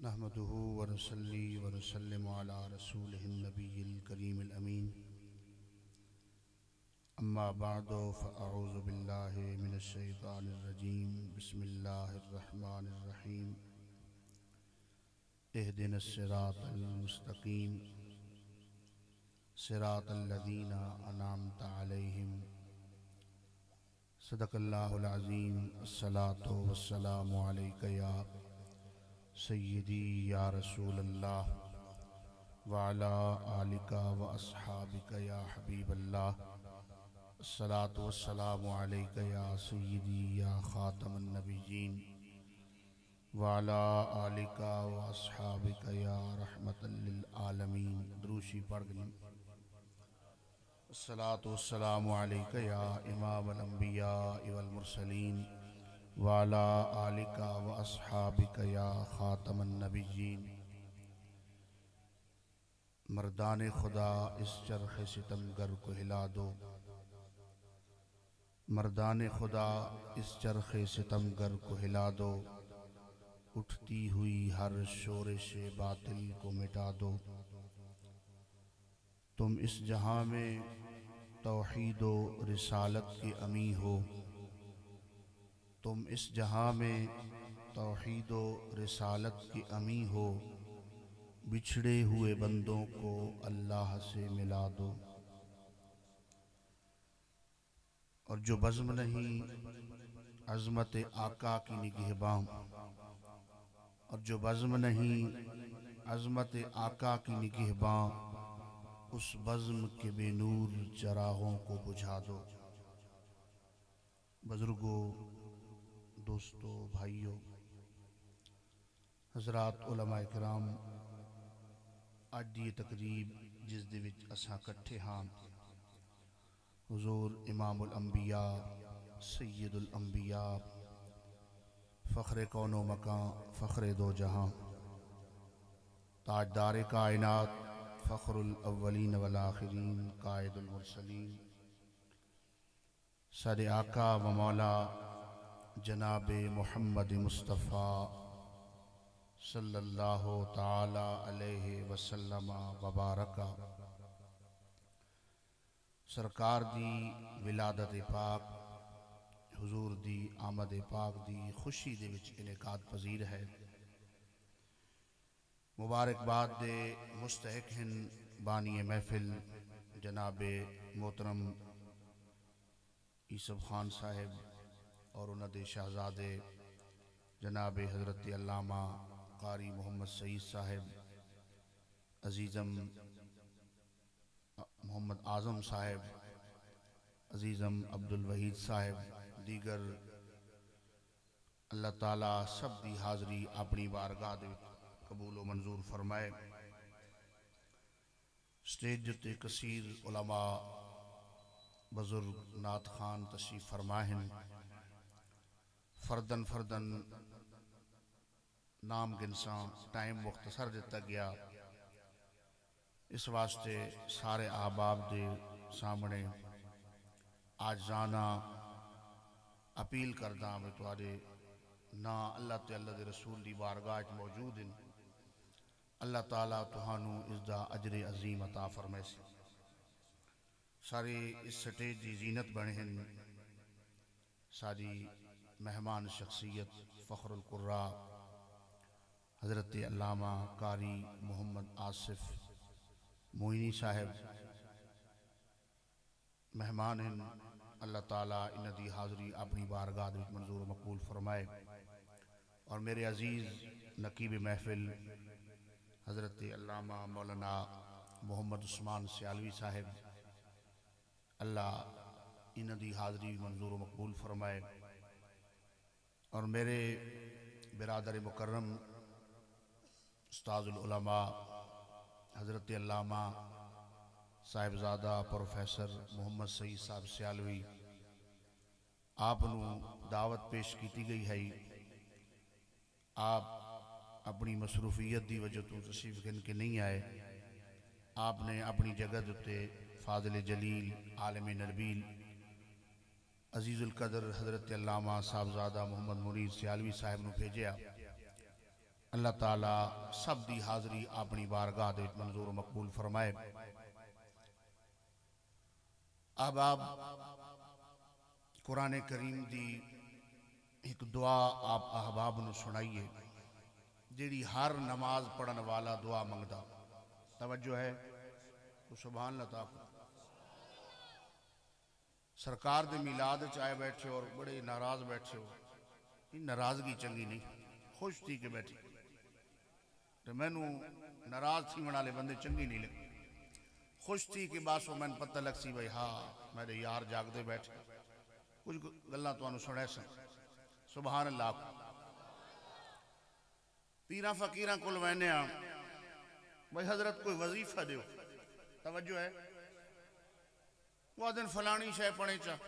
نحمده ونصلي ونسلم على رسوله النبي الكريم الأمين. أما بعد فأعوذ بالله من الشيطان الرجيم. بسم الله الرحمن الرحيم. اهدنا الصراط المستقيم صراط الذين أنعمت عليهم. صدق الله العظيم. الصلاة والسلام عليك يا سیدی یا رسول اللہ وعلی آلک و اصحابک یا حبیب اللہ. الصلاة والسلام علیک یا سیدی یا خاتم النبیین وعلی آلک و اصحابک یا رحمت للعالمین. دروشی پڑھ گئے. الصلاة والسلام علیک یا امام الانبیاء والمرسلین وعلی آلک و اصحابک یا خاتم النبیین. مردان خدا اس چرخ ستمگر کو ہلا دو. مردان خدا اس چرخ ستمگر کو ہلا دو. اٹھتی ہوئی ہر شورش باطل کو مٹا دو. تم اس جہاں میں توحید و رسالت کے امی ہو. تم اس جہاں میں توحید و رسالت کی امی ہو. بچھڑے ہوئے بندوں کو اللہ سے ملا دو. اور جو بزم نہیں عظمت آقا کی نگہباں. اور جو بزم نہیں عظمت آقا کی نگہباں. اس بزم کے بے نور چراغوں کو بجھا دو. بزرگوں، دوستو، بھائیو، حضرات علماء کرام، اج دی تقریب جس دے وچ اساں کٹھے ہاں حضور امام الانبیاء سید الانبیاء فخر کون و مکان فخر دو جہاں تاجدار کائنات فخر الاولین والآخرین قائد المرسلین سر آقا و مولا جناب محمد مصطفیٰ صلی اللہ تعالی علیہ وسلم وبارکہ. سرکار دی ولادت پاک حضور دی آمد پاک دی خوشی دے وچ انعقاد پذیر ہے. مبارکباد دے مستحق ہیں بانی محفل جناب محترم یوسف خان صاحب اور انہاں دے شہزادے جناب حضرت علامہ قاری محمد سعید صاحب، عزیزم محمد اعظم صاحب، عزیزم عبدالوحید صاحب، دیگر اللہ تعالیٰ سب دی حاضری اپنی بارگاہ دے قبول و منظور فرمائے. سٹیج جتے کثیر علماء بزرگ نعت خان تشریف فرمائیں. فردن فردن نام گنساں ٹائم مختصر دیتا گیا. اس واسطے سارے احباب دے سامنے آجزانہ اپیل کردہ میں تمہارے نا اللہ تے اللہ دے رسول دی بارگاہ موجود ہیں. اللہ تعالیٰ تہانوں اس دا اجر عظیم عطا فرمائے سے. سارے اس سٹیج دی زینت بنے ہیں. ساری مہمان شخصیت فخر القراء حضرت علامہ قاری محمد آصف موئینی صاحب مہمان ہیں. اللہ تعالیٰ انہاں دی حاضری اپنی بارگاہ وچ منظور و مقبول فرمائے. اور میرے عزیز نقیب محفل حضرت علامہ مولانا محمد عثمان سیالوی صاحب اللہ انہاں دی حاضری منظور و مقبول فرمائے. اور میرے برادر مکرم استاذ العلماء حضرت علامہ صاحبزادہ پروفیسر محمد سعید صاحب سیالوی آپ نو دعوت پیش کیتی گئی ہے. آپ اپنی مصروفیت دی وجہ تو تشریف گن کے نہیں آئے. آپ نے اپنی جگہ دیتے فاضل جلیل عالم نربیل عزیز القدر حضرت علامہ صاحبزادہ محمد مرید سیالوی صاحب نو بھیجیا. اللہ تعالیٰ سب دی حاضری اپنی بارگاہ دے منظور و مقبول فرمائے۔ اب آپ قرآن کریم دی ایک دعا آپ احباب نو سنائیے جیڑی ہر نماز پڑھن والا دعا منگدا۔ توجہ ہے تو سبحان اللہ تعالیٰ۔ سرکار دے میلاد چاہے بیٹھے اور بڑے ناراض بیٹھے ہو، ناراضگی چنگی نہیں، خوش تھی کہ بیٹھی تو میں نو ناراض تھی منالے بندے چنگی نہیں لگی، خوش تھی کہ باسو میں پتہ لگ سی بھئی ہاں میرے یار جاگ دے بیٹھے کچھ گلہ تو انہوں سنے سن۔ سبحان اللہ۔ پیرہ فقیرہ کل وینے ہاں بھئی حضرت کوئی وظیفہ دیو، توجہ ہے وہ دن فلانی شے پڑھیں چاہ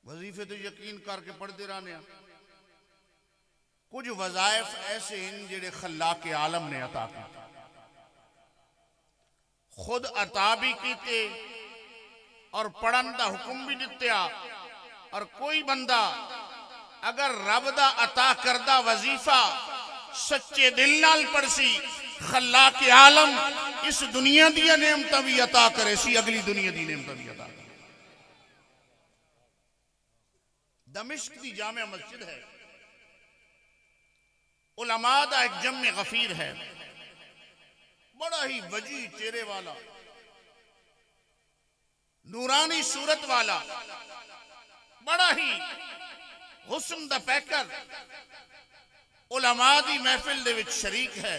وظیفے تو یقین کر کے پڑھ دے رانے ہاں۔ کچھ وظائف ایسے ہیں جڑے خلاق عالم نے عطا کی، خود عطا بھی کیتے اور پڑھن دا حکم بھی دیتیا، اور کوئی بندہ اگر رب دا عطا کردہ وظیفہ سچے دل نال پڑھسی، خلاق عالم اس دنیا دیا نعمتہ بھی عطا کرے سی، اگلی دنیا دی نعمتہ بھی عطا کرے۔ دمشق دی جامع مسجد ہے، علماء دا ایک جمع غفیر ہے، بڑا ہی وجی چہرے والا، نورانی صورت والا، بڑا ہی حسن دا پیکر، علماء دی محفل دے وچ شریک ہے،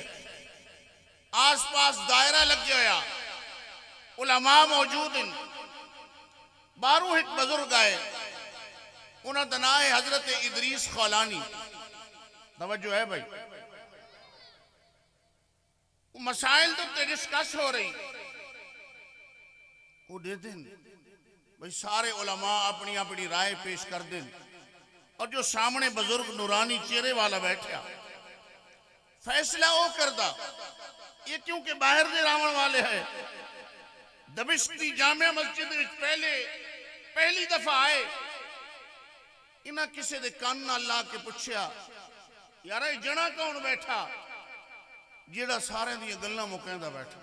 آس پاس دائرہ لگ جایا، علماء موجود ہیں، باروں ایک بزرگ آئے، انہاں دنائے حضرت ادریس خولانی، توجہ ہے بھائی، مسائل تو تے ڈسکس ہو رہی، وہ دے دیں بھائی سارے علماء اپنی اپنی رائے پیش کر دیں، اور جو سامنے بزرگ نورانی چہرے والا بیٹھیا فیصلہ وہ کردہ، یہ کیونکہ باہر دے راون والے ہیں، دمشق دی جامع مسجد پہلی دفعہ آئے، انہاں کسے دے کان اللہ کے پوچھیا یارہ جنا کون بیٹھا جیڑا سارے دیا گلہ مکیندہ بیٹھا،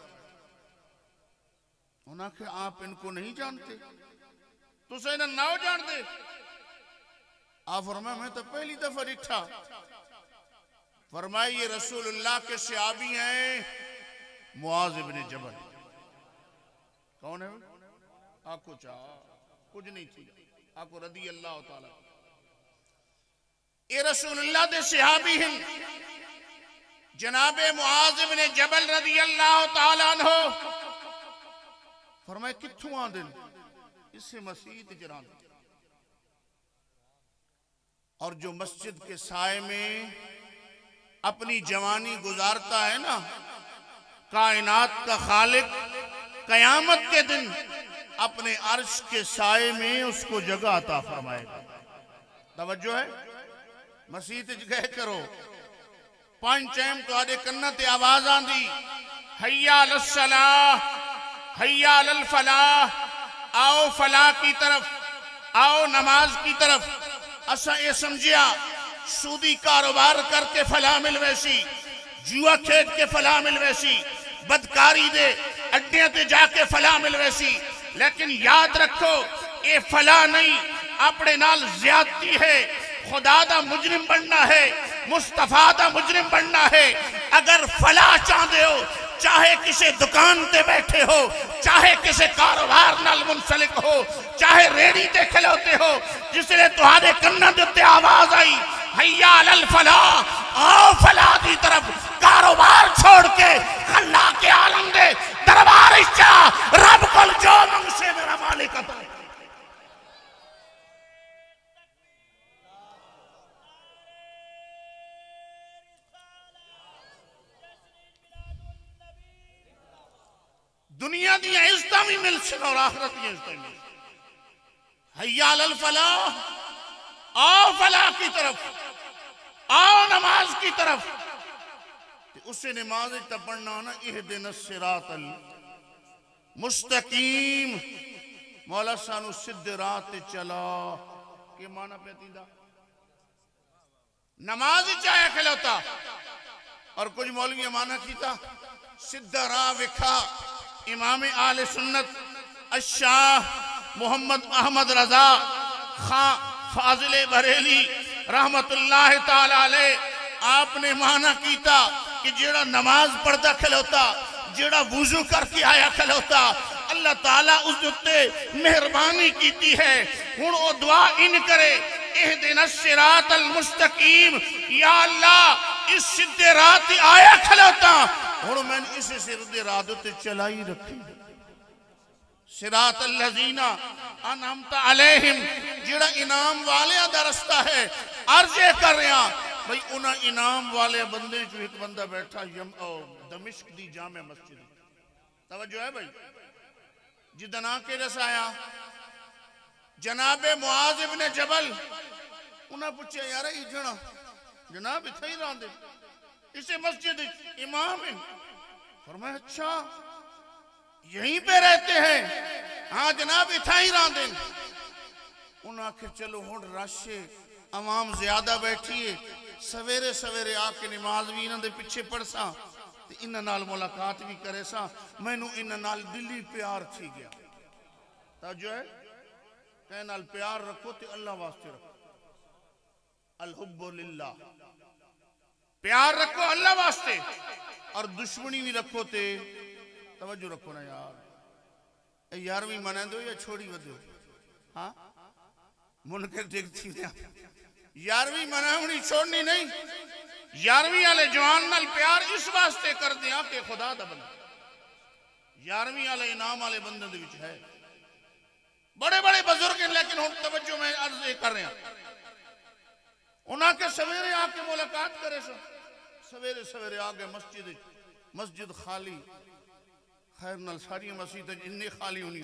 انہاں کہ آپ ان کو نہیں جانتے تو سے انہاں ناؤ جان دے، آپ فرمایا میں تو پہلی دفعہ ڈٹھا، فرمایا یہ رسول اللہ کے صحابی ہیں معاذ ابن جبل، کون ہے آکو چاہ کچھ نہیں تھی، آکو رضی اللہ تعالیٰ، یہ رسول اللہ دے صحابی ہیں جناب معاذ ابن جبل رضی اللہ تعالیٰ عنہ، فرمائے کتھوں آدھن اس سے مسجد جران، اور جو مسجد کے سائے میں اپنی جوانی گزارتا ہے نا، کائنات کا خالق قیامت کے دن اپنے عرش کے سائے میں اس کو جگہ عطا فرمائے گا۔ توجہ ہے مسجد گئے کرو، پانچ ٹائم تو آدھے کنت آواز آن دی، حیّا علی حیّا علی الفلاح، آؤ فلاح کی طرف، آؤ نماز کی طرف، اسا یہ سمجھیا سودی کاروبار کر کے فلاح ملویسی، جوا کھیت کے فلاح ملویسی، بدکاری دے اڈیاں تے جا کے فلاح ملویسی، لیکن یاد رکھو یہ فلاح نہیں، اپنے نال زیادتی ہے، خدا دا مجرم بننا ہے، مصطفیٰ دا مجرم بننا ہے۔ اگر فلاح چاہتے ہو، چاہے کسے دکان تے بیٹھے ہو، چاہے کسے کاروبار نال منسلک ہو، چاہے ریڑی تے کھلوتے ہو، جس لئے تمہارے کنہ دیتے آواز آئی حیّا علی الفلاح، آؤ فلاح دی طرف، کاروبار چھوڑ کے خلاق عالم دے دربار اچھا رب کل جو منگسے میرا مالک عطا۔ دنیا دی عزتہ بھی مل سن اور آخرت دی عزتہ بھی مل سن۔ حیّا علی الفلاح، آؤ فلاح کی طرف، آؤ نماز کی طرف، اسے نماز تا پڑھنا نا اہدنا الصراط المستقیم، مولا سانو سدھ رات چلا، کہ معنی پیتی دا نماز چاہے کھلوتا اور کچھ مولوی مانا کیتا سدھا راہ وکھا امام آل سنت الشاہ محمد احمد رضا خان فاضل بریلی رحمت اللہ تعالی علیہ آپ نے مانا کیتا کہ جیڑا نماز پڑھتا کھلوتا جیڑا وضو کر کے آیا کھلوتا اللہ تعالیٰ اس دے مہربانی کیتی ہے ہن او دعا ان کرے اہدنا الصراط المستقیم یا اللہ اس سدھے رات آیا کھلوتا ہن میں اس سدھے رات تے چلائی رکھی صراط الذین انعمت علیہم جڑا انعام والے دا رستہ ہے عرضے کر رہا بھئی انہاں انعام والے بندے جو ایک بندہ بیٹھا دمشق دی جامع مسجد توجہ ہے بھئی جدن آکے رسا آیا جناب معاذ ابن جبل انہاں پوچھا یار ای جنا جناب اتھا ہی رہاں دے اسے مسجد امام ہیں فرمایا اچھا یہیں پہ رہتے ہیں ہاں جناب اتھا ہی رہاں دے انہاں آکے چلو ہون راشے عوام زیادہ بیٹھیے سویرے سویرے آکے نماز بھی انہاں دے پچھے پڑھ ساں انہاں نال ملاقات بھی کرے ساں میں نو انہاں نال دلی پیار تھی گیا توجہ ہے کہ نال پیار رکھو تے اللہ واسطے رکھو الحب للہ پیار رکھو اللہ واسطے اور دشمنی بھی رکھو تے توجہ رکھو نا یار یارویں منہ دو یا چھوڑی ودو ہاں منکر دیکھتی دیا یارویں منہ ہونی چھوڑنی نہیں یارویں آلے جوان نال پیار اس واسطے کر دیا کہ خدا دا بندہ یارویں آلے انعام آلے بندے دے وچ ہے بڑے بڑے بزرگ ہیں لیکن ہم توجہ میں عرض کر رہے ہیں انہاں کے سویرے آکے ملاقات کرے سو سویرے سویرے آگے مسجد خالی خیر نال ساری مسجد انہیں خالی ہونی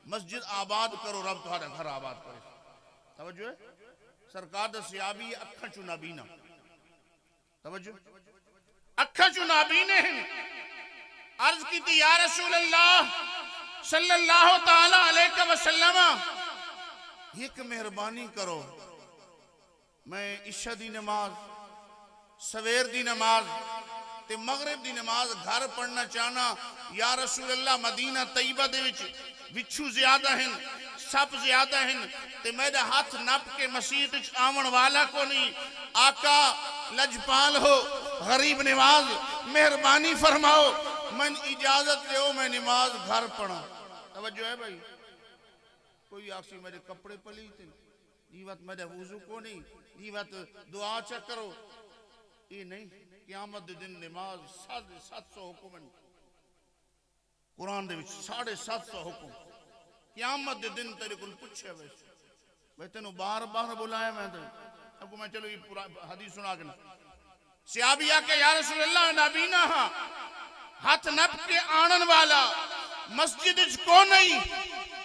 مسجد آباد کرو رب تہارا گھر آباد کرے توجہ ہے سرکار دا سیابی اکھا چو نابینا توجہ اکھا چو نابینے ہیں عرض کی تھی یا رسول اللہ صلی اللہ تعالیٰ علیہ وسلم ایک مہربانی کرو میں عشاء دی نماز سویر دی نماز تے مغرب دی نماز گھر پڑھنا چاہنا یا رسول اللہ مدینہ طیبہ دے وچھو زیادہ ہیں سب زیادہ ہیں تے میرا ہاتھ نپ کے مسیح آمن والا کو نہیں آقا لجپال ہو غریب نواز مہربانی فرماؤ من اجازت دے ہو میں نماز گھر پڑھا توجہ ہے بھائی کوئی آکسی میرے کپڑے پلی تھے یہ وقت میرے وضو کو نہیں یہ وقت دعا چک کرو یہ نہیں قیامت دن نماز 700 حکم قرآن دے وچ 750 حکم قیامت دن تیرے کل پچھے ویسے بھائی تینوں بار بار بلایا میں تو اب کو میں چلو یہ پورا حدیث سنا کے نا سیابی آکے یا رسول اللہ نابینا ہاں ہاتھ نپ کے آنن والا مسجد کو نہیں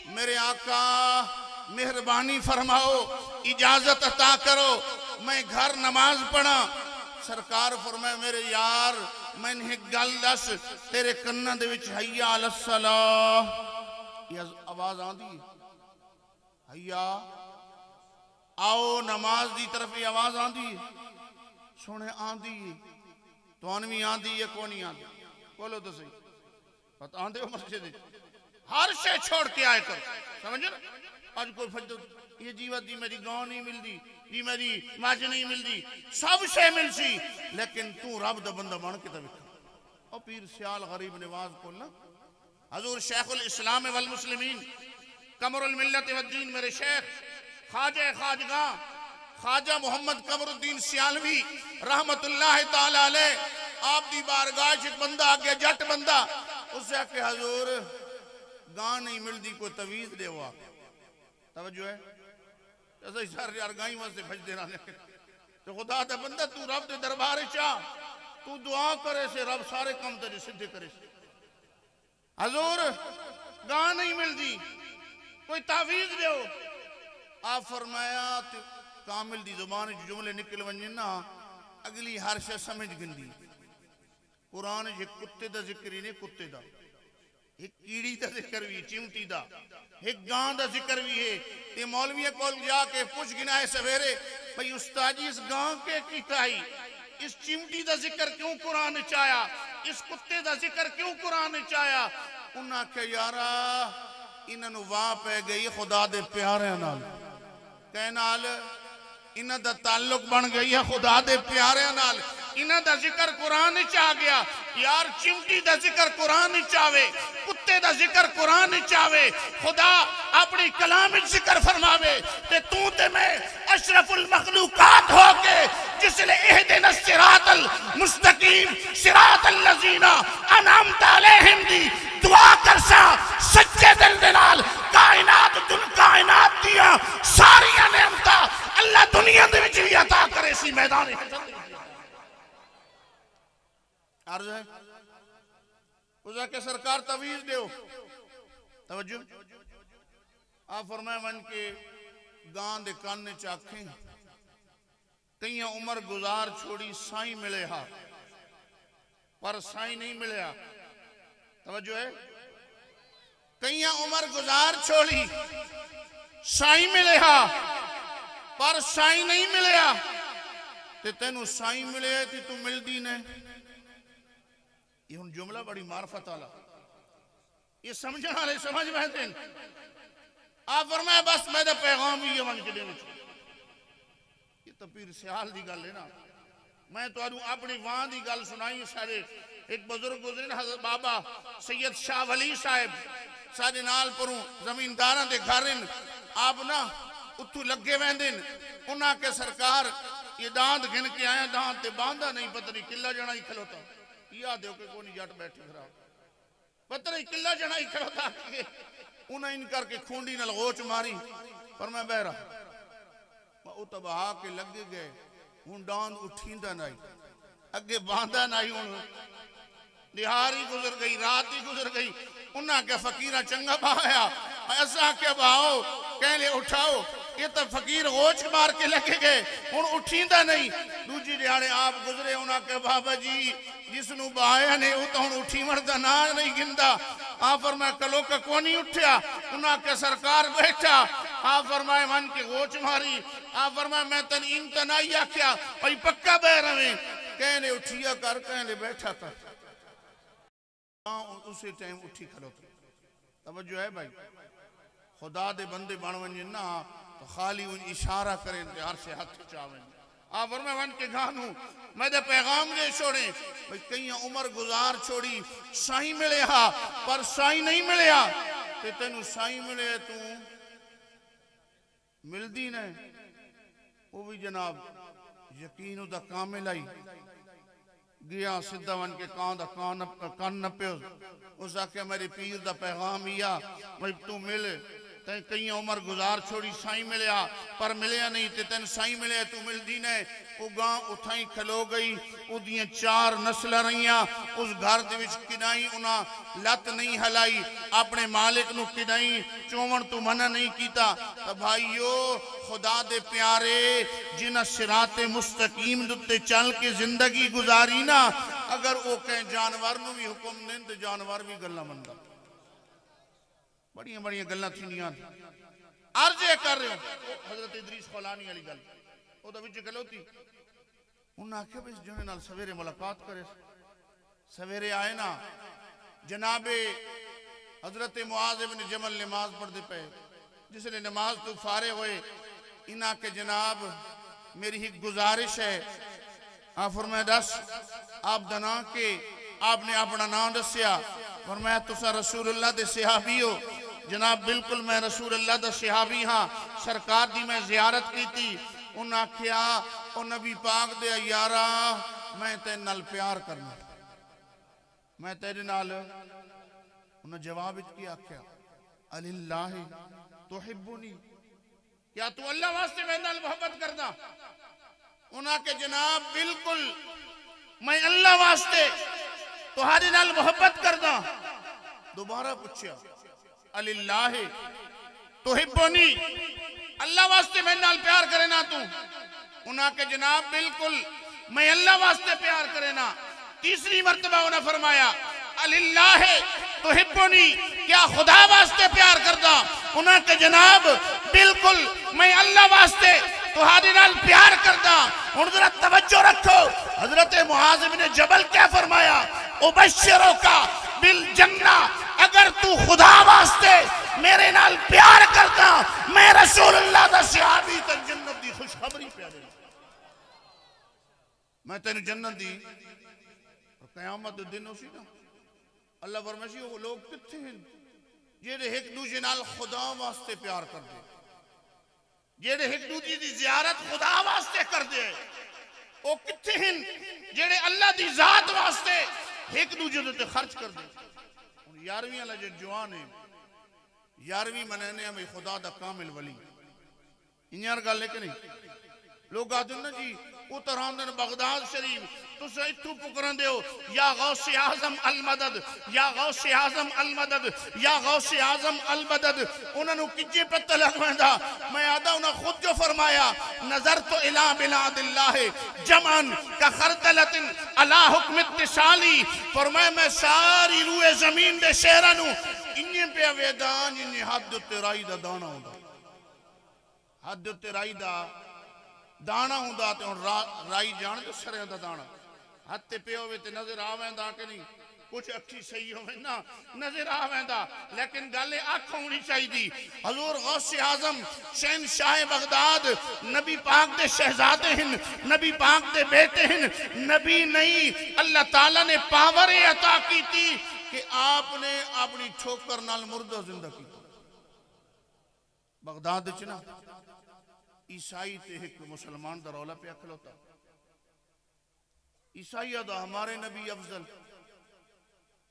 میرے آقا مہربانی فرماؤ اجازت عطا کرو میں گھر نماز پڑھا سرکار فرمائے میرے یار میں نے گل دس تیرے کنہ دے وچ حیا علی الصلاۃ یہ آواز آن دی حیا آؤ نماز دی طرف یہ آواز آن دی سونے آن دی تو انوی آن دی یہ کونی آن دی بولو تو صحیح بات آن دے ہو مسجد ہر شے چھوڑ کے آئے کر سمجھے نا آج کوئی فجد یہ جیوت دی میری گاؤں نہیں مل دی یہ میری ماج نہیں مل دی سب شے مل سی لیکن تو رب دا بندہ مان کے تبکا اور پیر سیال غریب نواز کھولنا حضور شیخ الاسلام والمسلمین قمر الملت والدین میرے شیخ خواجہ خواجگاں خواجہ محمد قمر الدین سیالوی رحمت اللہ تعالی علیہ آپ دی بارگاہ ایک بندہ آگیا جٹ بندہ اس سے کہ حضور گاں نہیں مل دی کوئی تویز دے ہوا توجہ ہے جیسا اشار یارگاہی وہاں سے بھج دینا تو خدا تا بندہ تو رب دے دربار چاہ تو دعا کرے سے رب سارے کم تجھے صدے کرے سے حضور گاں نہیں مل دی کوئی تعویز دے ہو آپ فرمایا کامل دی زبان جملے نکل ونجنا اگلی ہر شے سمجھ گندی قرآن یہ کتے دا ذکر ہی نہیں کتے دا ایک کیڑی دا ذکر بھی چمٹی دا ایک گاں دا ذکر بھی ہے تے مولوی کول جا کے پوچھ گنا ہے سویرے بھئی استادی اس گاں کے کیتائی اس چمٹی دا ذکر کیوں قرآن چایا اس کتے دا ذکر کیوں قرآن چایا انہاں کہ یارا انہاں نو واہ پہ گئی خدا دے پیارے نال کہنال انہاں دا تعلق بن گئی ہے خدا دے پیارے نال انہاں دا ذکر قرآن چاہ گیا یار چمٹی دا ذکر قرآن چاہوے کتے دا ذکر قرآن چاہوے خدا اپنی کلام ذکر فرماوے تے تو تے میں اشرف المخلوقات ہو کے جس لئے اہدنا الصراط المستقیم صراط الذین انعمت علیہم دی دعا کرسا سچے دل دلال کائنات دیا ساریاں نعمتہ اللہ دنیا دے وچ بھی عطا کرے سی میدان عرض ہے اسے کہ سرکار تویز دیو توجہ آپ فرمائے من کے گان دے کاننے چاکھیں کئیاں عمر گزار چھوڑی سائیں ملے ہاں پر سائیں نہیں ملے ہاں توجہ ہے کئیاں عمر گزار چھوڑی سائیں ملے ہاں پر سائیں نہیں ملے ہاں تے تینو سائیں ملے ہاں تی تو مل دی نے یہ ان جملہ بڑی معرفت والا یہ سمجھنا لے سمجھ بہتے ہیں آپ فرمائے بس میں دے پیغام ہی یہ من کے دینے چھو یہ تو پیر سیال دی گل ہے نا میں تو آدھوں اپنی وہاں دی گل سنائی سارے ایک بزرگ گزرین حضرت بابا سید شاہ ولی صاحب سارے نال پروں زمینداران دے گھرن آپ نا اتھو لگے ویندن انہاں کے سرکار یہ داند گھن کے آیا داند تے باندھا نہیں پتہ نہیں کلہ جڑا ہی کھلوتا یاد ہے کہ کونی جاٹ بیٹھے گھرا پتہ نہیں کلہ جڑا ہی کھلوتا انہاں ان کر کے کھونڈی نل غوچ ماری پر میں بہ رہا میں اتبہا کے لگے گئے ان داند اٹھیندہ نہیں اگے باندھا نہیں ان دہاری گزر گئی راتی گزر گئی انہاں کے فقیرہ چنگا بایا ایسا کہ باؤ کہلے اٹھاؤ یہ تو فقیر غوچ مار کے لگے گئے ان اٹھیندہ نہیں دوجی دیانے آپ گزرے انہاں کے بابا جی جس نو بایا نے وہ تو ان اٹھی مردہ نہ نہیں گندہ آپ فرمائے کلو کا کونی اٹھیا انہاں کے سرکار بیٹھا آپ فرمائے من کے غوچ ماری آپ فرمائے میں تن انتنائیا کیا اور پکا بے رویں کہنے اٹھیا کر کہنے بیٹھا کر اسے ٹائم اٹھی کھلو توجہ ہے بھائی خدا دے بندے بانوانجے نا تو خالی ان اشارہ کریں انتہار سے ہاتھ چاویں آپ فرمائے من کے گھانوں میں دے پیغام دے چھوڑیں کئیاں عمر گزار چھوڑی سائیں ملے ہاں پر سائیں نہیں ملے ہاں تے تینو سائیں ملے تو مل دی نے وہ بھی جناب یقینو دا کامل آئی گیا صدہ ون کے کان نپیو اس آکے میری پیر دا پیغام ہیا میں تو ملے تین کئی عمر گزار چھوڑی سائیں ملیا پر ملیا نہیں تے تین سائیں ملیا تو مل دی نے وہ گاں اٹھائیں کھلو گئی وہ دیئے 4 نسل رہیاں اس گھر دے وچ کنائی انہاں لت نہیں ہلائی اپنے مالک نو کنائی چومن تو منع نہیں کیتا تو بھائیو خدا دے پیارے جنہ صراط مستقیم دتے چل کے زندگی گزاری نا اگر وہ کہیں جانور نو بھی حکم دیں تو جانور بھی گلہ مندہ بڑیاں بڑیاں گلہ تھی نہیں آتی عرضے کر رہے ہوں حضرت ادریس خولانی علی گل وہ تو بچے گلو تھی انہاں کہ بس جنہیں نال سویرے ملاقات کرے سویرے آئے نا جناب حضرت معاذ ابن جمل نماز پڑھ دے پہ جس نے نماز تو فارغ ہوئے انہاں کے جناب میری ایک گزارش ہے آپ فرمائے دس آپ دنا کے آپ نے اپنا نام دسیا فرمایا تسا رسول اللہ دے صحابی ہو جناب بالکل میں رسول اللہ دے صحابی ہاں سرکار دی میں زیارت کی تھی انہاں کیا او نبی پاک دے یارا میں تیرے نال پیار کرنا میں تیرے نال انہاں جواب کیا کیا اللہ تحبنی کیا تو اللہ واسطے میں نال محبت کرنا انہاں کے جناب بالکل میں اللہ واسطے تمہاری نال محبت کرنا دوبارہ پوچھیا اللہ تحبنی اللہ واسطے میں نال پیار کرے نا تو انہاں کے جناب بالکل میں اللہ واسطے پیار کرے نا تیسری مرتبہ انہاں فرمایا اللہ تحبنی کیا خدا واسطے پیار کرتا انہاں کے جناب بالکل میں اللہ واسطے تہاڈے نال پیار کردا ہن ذرا توجہ رکھو حضرت معاذ بن جبل کیا فرمایا ابشرو کا بالجنہ اگر تو خدا واسطے میرے نال پیار کردا میں رسول اللہ دا صحابی تے جنت دی خوشخبری پیا دے میں تینوں جنت دی قیامت دے دن اسی نا اللہ فرمائے وہ لوگ کتھے ہیں جیڑے ایک دوسرے نال خدا واسطے پیار کر دے جیڑے ایک دوسرے دی زیارت خدا واسطے کر دے وہ کتھے ہیں جیڑے اللہ دی ذات واسطے ایک دوسرے تے خرچ کر دے یارویں اللہ جو جوان ہے یارویں منانے ہمیں خدا دا کامل ولی انہیار گا لے کے نہیں لوگ آتے ہیں نا جی اتراندن بغداد شریف تو سے اتھو پکران دے ہو یا غوث اعظم المدد یا غوث اعظم المدد یا غوث اعظم المدد انہوں نے کجے پتہ لگوائیں دا میں آدھا انہوں خود جو فرمایا نظرت الہ بلاد اللہ جمعن کا خردلت علا حکم اتصالی فرمایا میں ساری روح زمین دے شہرانو انہیں پہ ویدان انہیں حد تیرائی دا دانا ہوں دا حد تیرائی دا دانا ہوں دا تے رائی جان جو سرے دا دانا ہاتھ پہ ہوئے تے نظر آویں دا کہ نہیں کچھ اکھی صحیح ہوئے نا نظر آویں دا لیکن گالے آنکھ ہونی چاہی دی حضور غوث اعظم شہنشاہ بغداد نبی پاک دے شہزادے ہیں نبی پاک دے بیٹے ہیں نبی نہیں اللہ تعالیٰ نے پاور عطا کی تھی کہ آپ نے اپنی ٹھوکر نال مردہ زندہ کی بغداد چنا عیسائی تے ایک مسلمان دا رولا پہ اکھل ہوتا عیسائی دا ہمارے نبی افضل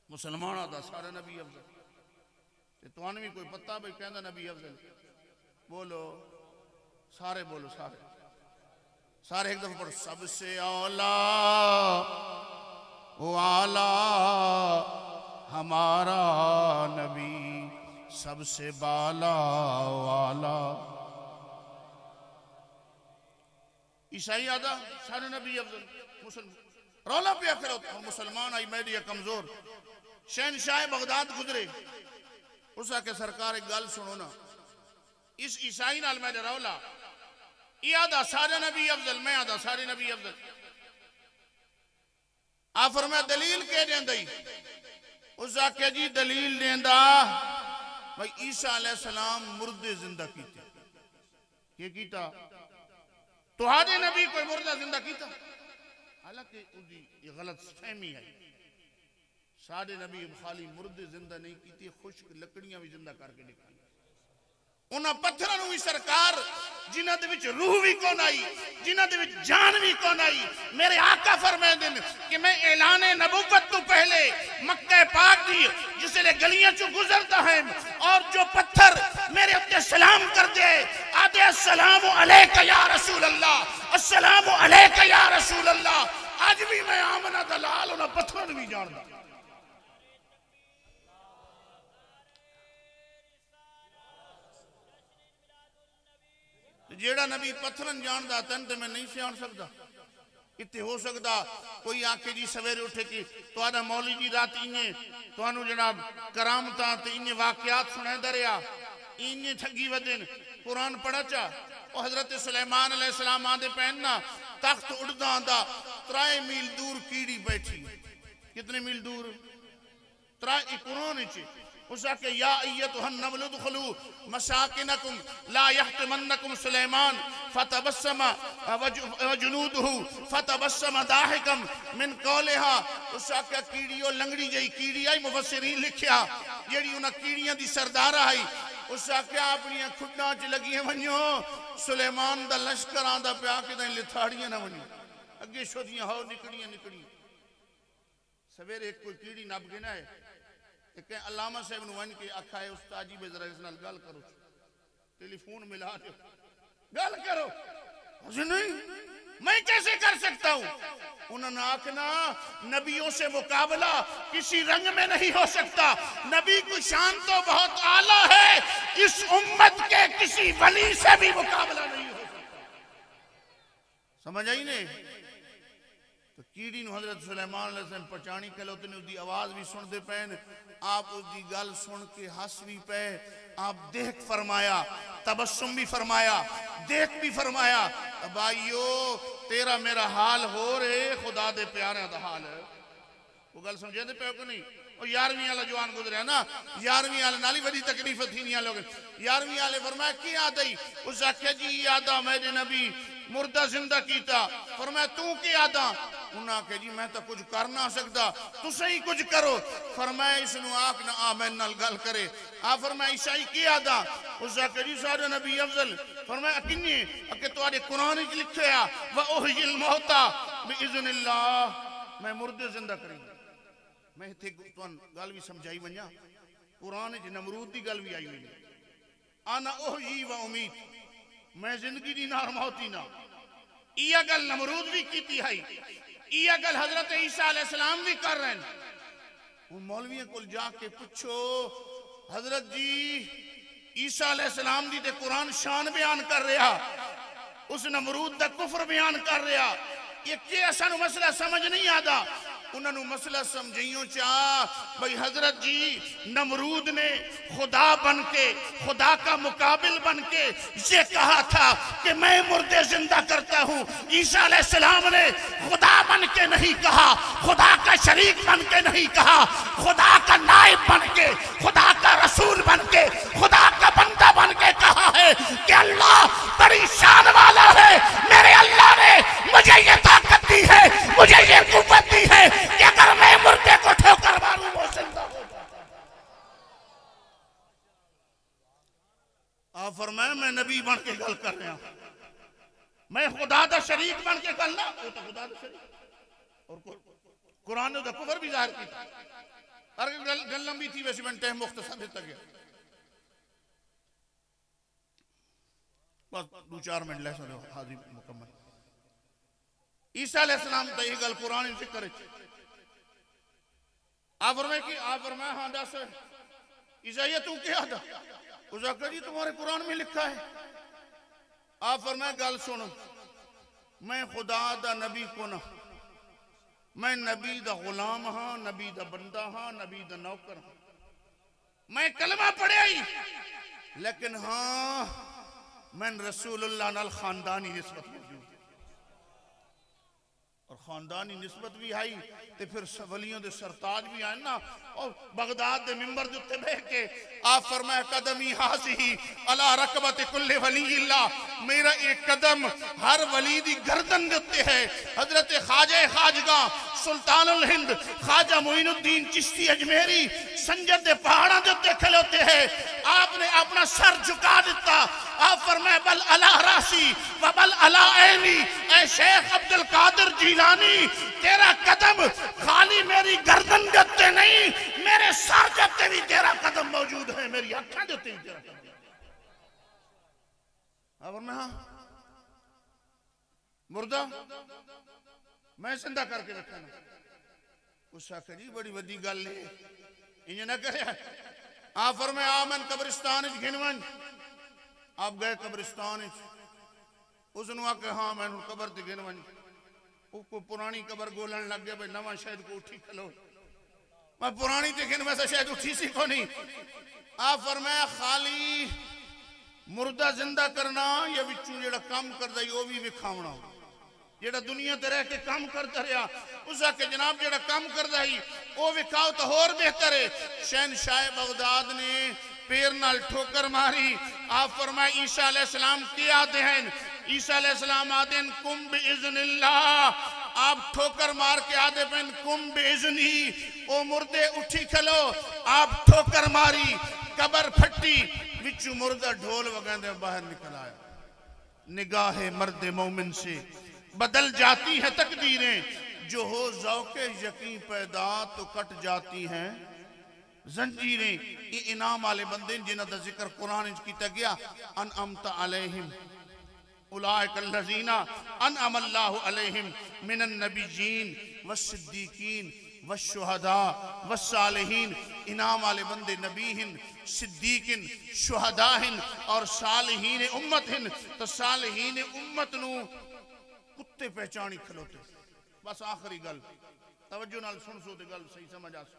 مسلمان دا سارے نبی افضل تو آنوی کوئی پتہ بھئی کہندہ نبی افضل بولو سارے بولو سارے ایک دفعہ پڑھو سب سے اولا والا ہمارا نبی سب سے بالا والا عیسائی آدھا سارے نبی افضل مسلمان رولا پہ اکھر ہوتا ہے مسلمان آئی میڈیا کمزور شہنشاہ بغداد گزرے اسا کہ سرکار ایک گل سنو نا اس عیسائی نال میڈیا رولا یہ آدھا سارے نبی افضل میں آدھا سارے نبی افضل آپ فرمایا دلیل کے دیں دائی اسا کہ جی دلیل دیں دا بھائی عیسیٰ علیہ السلام مردے زندہ کیتے یہ کیتا تو آدھے نبی کوئی مردہ زندہ کیتا حالانکہ یہ غلط فہمی ہے سارے نبی خالی مردے زندہ نہیں کیتے خشک لکڑیاں بھی زندہ کر کے دکھائی انہاں پتھرانوں بھی سرکار جنہ دے وچ روح بھی کون آئی جنہ دے وچ جان بھی کون آئی میرے آقا فرمائے دن کہ میں اعلان نبوت تو پہلے مکہ پاک دی جسے لے گلیاں چو گزرتا ہے اور جو پتھر میرے اپنے سلام کر دے آدھے السلام علیکہ یا رسول اللہ السلام علیکہ یا رسول اللہ آج بھی میں آمنہ دلال انہاں پتھران بھی جان دا جیڑا نبی پتھرن جان دا تنتے میں نہیں سے آن سکتا اتنے ہو سکتا کوئی آنکھیں جی سویرے اٹھے کی تو آدھا مولی جی رات انہیں تو آنو جناب کرامتا تو انہیں واقعات سنے دریا انہیں ٹھگی ودن قرآن پڑھا چا اور حضرت سلیمان علیہ السلام آدھے پہننا تخت اڑدا آدھا 3 میل دور کیڑی بیٹھی کتنے میل دور 3 قرآن چے اسا کہ یا ایتها النمل ادخلوا مساکنکم لا یحتمنکم سلیمان فتبسم وجنوده فتبسم ضاحکا من قولها اسا کہ کیڑیوں لنگڑی جئی کیڑی آئی مفسرین لکھیا جیڑی انہاں کیڑیاں دی سردار آئی اسا کہ اپنی کھٹنا چ لگی ہیں ونجو سلیمان دا لشکر آندا پیا کے دیں لتھاڑیاں نہ ونجو اگے شودیاں ہو نکڑیاں سویرے ایک کوئی کیڑی نب گنا ہے کہ علامہ صاحب نوان کے اکھا ہے استاجی بے ذرا اس نال گل کرو ٹیلی فون ملا دے گل کرو نہیں میں کیسے کر سکتا ہوں انہوں نے آکھنا نبیوں سے مقابلہ کسی رنگ میں نہیں ہو سکتا نبی کی شان تو بہت اعلیٰ ہے اس امت کے کسی ولی سے بھی مقابلہ نہیں ہو سکتا سمجھ آئی نہیں تو کیڑی نو حضرت سلیمان علیہ السلام پچانی کہلو تو نے اس دی آواز بھی سن دے پہن آپ اس دی گل سن کے ہس بھی پہ آپ دیکھ فرمایا، تبسم بھی فرمایا، دیکھ بھی فرمایا، بھائیو تیرا میرا حال ہو رہے خدا دے پیارے دا حال ہے۔ وہ گل سمجھے دے پیو کو نہیں؟ وہ 11ویں والا جوان گزرے ہے نا، 11ویں والے نالی بڑی تکلیف تھی نہیں لوگ۔ 11ویں والے فرمایا کی یاد آئی؟ اس آکھیا جی یاد آ میرے نبی مردہ زندہ کیتا۔ فرمایا تو کی یاد آ؟ انہاں آکھیا جی میں تو کچھ کر نہ سکتا، تو صحیح کچھ کرو۔ فرمایا اس نو آکھ نہ آمین نال گل کرے۔ آپ فرمایا عیسائی کی یاد آ؟ اس آکھیا جی سارے نبی افضل۔ فرمایا کنی؟ کہ تواڈے قرآن وچ لکھیا وَأُحْيِي الْمَوْتَى بِإِذْنِ اللَّهِ، میں مردے زندہ کریں گا۔ میں تھے گل بھی سمجھائی ونجا، قرآن وچ نمرود دی گل بھی آئی ہوئی ہے، انا احیی و امید، میں زندگی دی نار موتی نہ۔ یہ گل نمرود بھی کیتی ہے، یہ گل حضرت عیسیٰ علیہ السلام بھی کر رہے ہیں۔ وہ مولویوں کو جا کے پوچھو حضرت جی عیسیٰ علیہ السلام دی تے قرآن شان بیان کر رہا، اس نمرود دا کفر بیان کر رہا، یہ کہ ایسا مسئلہ سمجھ نہیں آدھا؟ انہوں نے مسئلہ سمجھئیوں چاہ بھئی حضرت جی نمرود نے خدا بن کے، خدا کا مقابل بن کے یہ کہا تھا کہ میں مردے زندہ کرتا ہوں۔ عیسیٰ علیہ السلام نے خدا بن کے نہیں کہا، خدا کا شریک بن کے نہیں کہا، خدا کا نائب بن کے، خدا کا رسول بن کے، خدا کا بندہ بن کے کہا ہے کہ اللہ بڑی شان والا ہے، میرے اللہ نے مجھے یہ طاقت دی ہے، مجھے یہ قوت دی ہے کہ اگر میں مردے کو ٹھوکر ماروں وہ زندہ ہو جاتا ہے۔ آپ فرمائے میں نبی بن کے گل کر رہا ہوں، میں خدا دا شریک بن کے گل نہ، وہ تو خدا دا شریک، اور قرآن نے دا کفر بھی ظاہر کی۔ اور گل لمبی تھی ویسے میں ٹیم مختصر دیتا گیا، بس 2-4 منٹ لے سکتے حاضر مکمل۔ عیسیٰ علیہ السلام تا یہ گل قرآن ذکر ہے۔ آپ فرمائے ہاں دس عیسیٰ تو کیا تھا؟ اس نے کہا جی تمہارے قرآن میں لکھا ہے۔ آپ فرمائے گل سنو، میں خدا دا نبی کو نہ، میں نبی دا غلام ہاں، نبی دا بندہ ہاں، نبی دا نوکر ہاں، میں کلمہ پڑھے آئی، لیکن ہاں میں رسول اللہ نال خاندانی نسبت موجود اور خاندانی نسبت بھی آئی تے پھر ولیوں دے سرتاج بھی آئے نا، اور بغداد دے ممبر جتے بے کے آپ فرمائے قدمی حاضی علی رکبت کل ولی اللہ، میرا ایک قدم ہر ولی دی گردن دیتے ہے۔ حضرت خواجہ خواجگاں سلطان الہند خواجہ معین الدین چشتی اجمیری سنجد دے پہاڑاں دیتے کھلوتے ہیں، آپ نے اپنا سر جھکا دیتا، آپ فرمائے بل علا راسی و بل علا عینی، اے شیخ عبدالقادر جیلانی تیرا قدم خالی میری گردن دیتے نہیں، میرے سر دیتے بھی تیرا قدم موجود ہے، میری آنکھیں دیتے بھی تیرا قدم۔ آپ فرمائے ہاں مردہ میں زندہ کر کے رکھا نا۔ اس آکھا جی بڑی ودی گل ہے انہیں نہ کرے۔ آپ فرمائے آمن قبرستان اچھ گھنون، آپ گئے قبرستان اچھ، اس نے آکھا ہاں میں نے قبر تے گھنون، اس کو پرانی قبر گولن لگ گیا بھئی نواں شاید کو اٹھی کھلو، میں پرانی تے گھن میں سے شاید اٹھی سی کو نہیں۔ آپ فرمایا خالی مردہ زندہ کرنا یا بچوں جڑا کام کر دائی وہ بھی بکھاونا، جڑا دنیا تے رہ کے کام کرتا رہا اس آکے جناب جڑا کام کر دائی وہ بکھاو تو اور بہتر ہے۔ شہنشاہ بغداد نے پیر نال ٹھوکر ماری۔ آپ فرمائے عیسیٰ علیہ السلام کیا آتے ہیں؟ عیسیٰ علیہ السلام آتے ہیں کم بِإِذْنِ اللہ، آپ ٹھوکر مار کے آدھے پہن کم بِإِذْنِهِ، او مردے اٹھی کھلو، آپ ٹھوکر ماری، قبر پھٹی، وچو مردہ ڈھول وگندے باہر نکل آیا۔ نگاہ مرد مومن سے بدل جاتی ہیں تقدیریں، جو ہو ذوق یقین پیدا تو کٹ جاتی ہیں زنجیریں۔ یہ انعام والے بندے جنہاں دا ذکر قرآن کیتا گیا، انعمت علیہم اولئک الذین انعم اللہ علیہم من النبیین والصدیقین والشہداء والصالحین۔ انعام والے بندے نبی ہیں، صدیق ہیں، شہداء ہیں اور صالحین امت ہیں۔ تو صالحین امت نو کتے پہچانی کھلوتے۔ بس آخری گل توجہ نال سن سو دے گل صحیح سمجھ آسو۔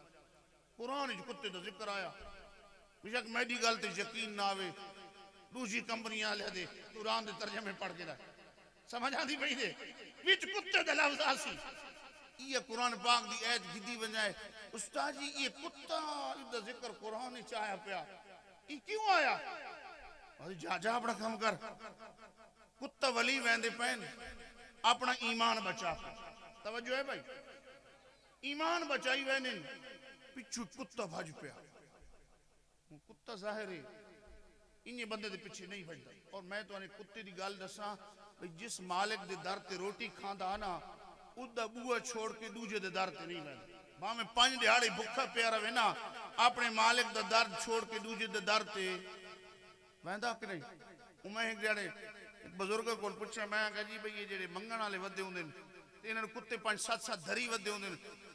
قرآن جو کتے دا ذکر آیا بشک میڈی گل تے یقین نہ آوے دوسری کمپنیاں لے دے قرآن دے ترجمے پڑھ کے رکھ سمجھ آتی پئی دے وچ کتے دے لفظ آسی یہ قرآن پاک دی ایت گدی بنجائے استاد جی یہ کتا دا ذکر قرآن نے چاہیا پیا یہ کیوں آیا جا جا اپنا کام کر کتا ولی ویندے پین اپنا ایمان بچا توجہ ہے بھائی ایمان بچائی ویندے پچھو کتا بھاج پیا کتا ظاہر ہے انہیں بندے دے پیچھے نہیں بھجتا اور میں تو انہیں کتے دی گال دساں جس مالک دے در تے روٹی کھاندا نا اس دا بوہ چھوڑ کے دوجے دے در تے نہیں بھجتا ماں میں 5 دہاڑی بھکھا پیا رہے نا اپنے مالک دا در چھوڑ کے دوجے دے در تے بھجتا کہ نہیں میں ایک جڑے ایک بزرگ کو پوچھا میں کہا جی بھئی یہ جڑے منگن والے ودے ہوندے انہاں کتے 5-7 دھری ودے ہوندے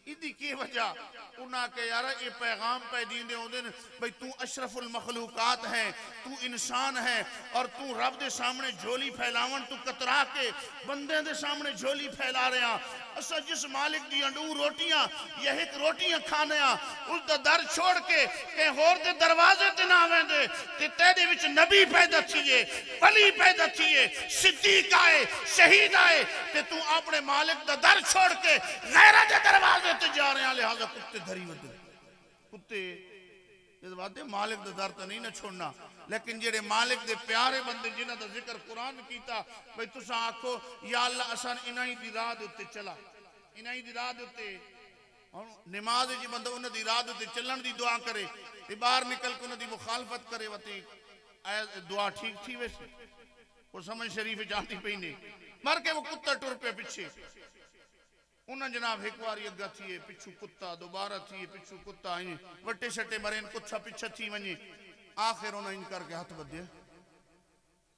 ادھی کی وجہ انہاں کہ یارا یہ پیغام پہ دیندے ہوندے بھئی تو اشرف المخلوقات ہے تو انسان ہے اور تو رب دے سامنے جھولی پھیلاون تو کترا کے بندے دے سامنے جھولی پھیلا رہے ہیں اسا جس مالک دی انڈو روٹیاں یہ ایک روٹیاں کھانے ہیں اس دا در چھوڑ کے کہ ہور دے دروازے تے نہ آویں دے تے تیرے وچ نبی پیدا تھیے ولی پیدا تھیے صدیق آئے شہید آئے تے تو اپنے مالک دا در چھوڑ کے غیرہ دے دروازے تے جا رہے ہیں لہذا کتے دھری ودے کتے اس بات دے مالک دا در تے نہیں نہ چھوڑنا لیکن جڑے مالک دے پیارے بندے جنہاں دا ذکر قرآن کیتا بھئی تساں آکھو یا اللہ اسان انہی دی راہ دے چلا انہی دی راہ دے نماز جی بندہ انہی دی راہ دے چلن دی دعا کرے باہر نکل کے انہی دی مخالفت کرے وطی دعا ٹھیک تھی ویسے وہ سمجھ شریف جانتی پہی نہیں مر کے وہ کتا ٹر پہ پچھے انہاں جناب ایک واری اگا تھیے پچھو کتا دوبارہ تھیے پچھو کتا آئیں وٹے شٹے مرین کچھا پچھا تھی ونجے آخر انہاں انکار کے ہاتھ بدھے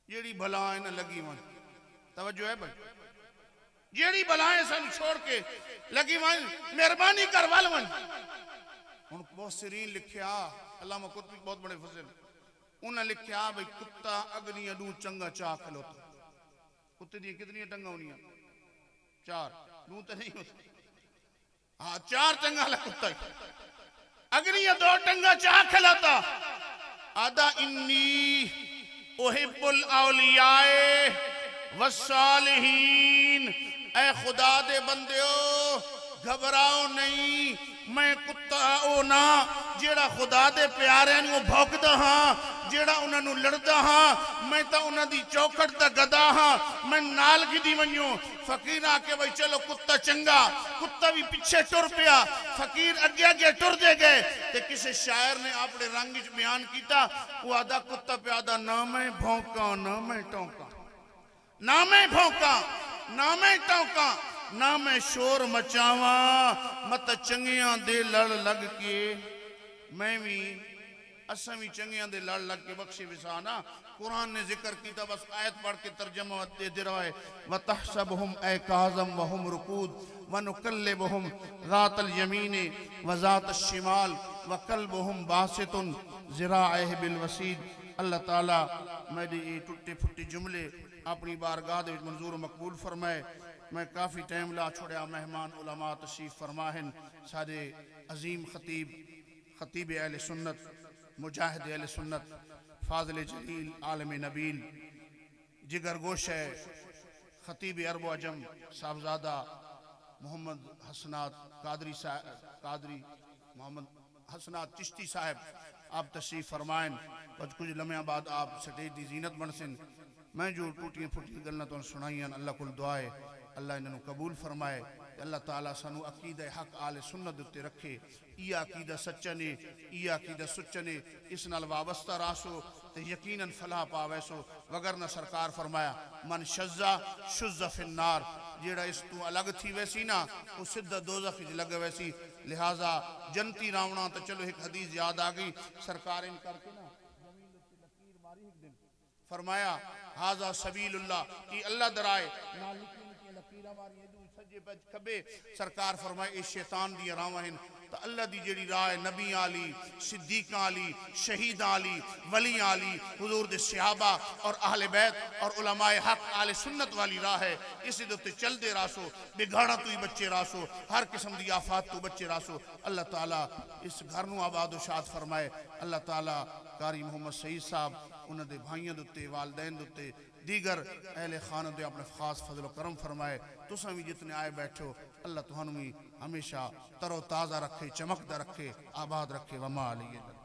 جیڑی بھلائیں نہ لگی ون توجہ ہے بھائی جیڑی بھلائیں سن چھوڑ کے لگی ون مہربانی کر وال ون ان بہت سرین لکھیا علامہ قطبی بہت بڑے فضل انہاں لکھیا بھائی کتا اگنی اڈو چنگا چاہ کھلوتا کتے دیئے کتنی ٹنگا ہونی ہیں 4 نو تے نہیں ہوتی ہاں 4 ٹنگا لکتا ہے اگنی 2 ٹنگا چاہ کھلاتا آدھا انی احب الاولیاء والصالحین اے خدا دے بندیو گھبراؤ نہیں میں کتا اونا جیڑا خدا دے پیارے وہ بھوکدا ہاں جیڑا انہاں نو لڑدا ہاں میں تا انہاں دی چوکھٹ دا گدا ہاں میں نال گدی ونجوں فقیر آ کے بھئی چلو کتا چنگا کتا بھی پیچھے ٹر پیا فقیر اگے اگے ٹر دے گئے تے کسے شاعر نے اپنے رنگ وچ بیان کیتا وہ آدھا کتا پہ آدھا نہ میں بھونکاں نہ میں ٹونکاں نہ میں بھونکاں نہ میں ٹونکاں نہ میں شور مچاواں مت چنگیاں دے لڑ لگ کے میں بھی اسمی چنگیاں دے لڑ لگ کے بخشی وسانا قرآن نے ذکر کیتا بس آیت پڑھ کے ترجمہ دے رہا ہے وَتَحْسَبُهُمْ اَيْقَاظًا وَهُمْ رُقُودٌ وَنُقَلِّبُهُمْ ذَاتَ الْيَمِينِ وَذَاتَ الشِّمَالِ وَقَلْبُهُمْ بَاسِطٌ ذِرَاعِهِ بِالْوَسِيدِ اللہ تعالیٰ میری ٹوٹے پھٹے جملے اپنی بارگاہ دے منظور و مقبول فرمائے میں کافی ٹائم لا چھوڑیا مہمان علماء تشریف فرماہن سارے عظیم خطیب اہل سنت مجاہد اہل سنت فاضل جلیل عالم نبیل جگر گوش ہے خطیب عرب و عجم صاحبزادہ محمد حسنات قادری محمد حسنات چشتی صاحب آپ تشریف فرمائن کچھ لمحہ بعد آپ سٹیج دی زینت بنسن میں جو ٹوٹیاں پھٹیاں گلنا تو سنائیاں اللہ کل دعائے اللہ انہوں قبول فرمائے اللہ تعالیٰ سانو عقیدہ حق آل سنت دیتے رکھے یہ عقیدہ سچنے یہ عقیدہ سچنے اس نال وابستہ راسو تے یقیناً فلاح پاویسو وگرنہ سرکار فرمایا من شزہ شزہ فی النار جیڑا اس تو الگ تھی ویسی نا وہ سدھا دوزخ لگ ویسی لہٰذا جنتی راونا تو چلو ایک حدیث یاد آگئی سرکار ان کر کے نا زمین تے لکیر ماری ایک دن فرمایا ہاذا سبیل اللہ کی اللہ درائے لکیرہ ماری سجے پہ کھبے سرکار فرمائے اس شیطان دی راوہن تو اللہ دی جڑی راہ نبی علی صدیق علی شہید علی ولی علی حضور دے صحابہ اور اہل بیت اور علماء حق اہل سنت والی راہ ہے، اسی دوتے چل دے راسو، بگھاڑا تو ہی بچے راسو، ہر قسم دی آفات تو بچے راسو۔ اللہ تعالیٰ اس گھر نو آباد و شاد فرمائے۔ اللہ تعالیٰ قاری محمد سعید صاحب انہوں دے بھائیاں دوتے والدین دوتے دیگر اہل خانہ دے اپنے خاص فضل و کرم فرمائے۔ تساں بھی جتنے آئے بیٹھو اللہ تہانوں بھی ہمیشہ تر و تازہ رکھے، چمکدہ رکھے، آباد رکھے۔ وما علیہ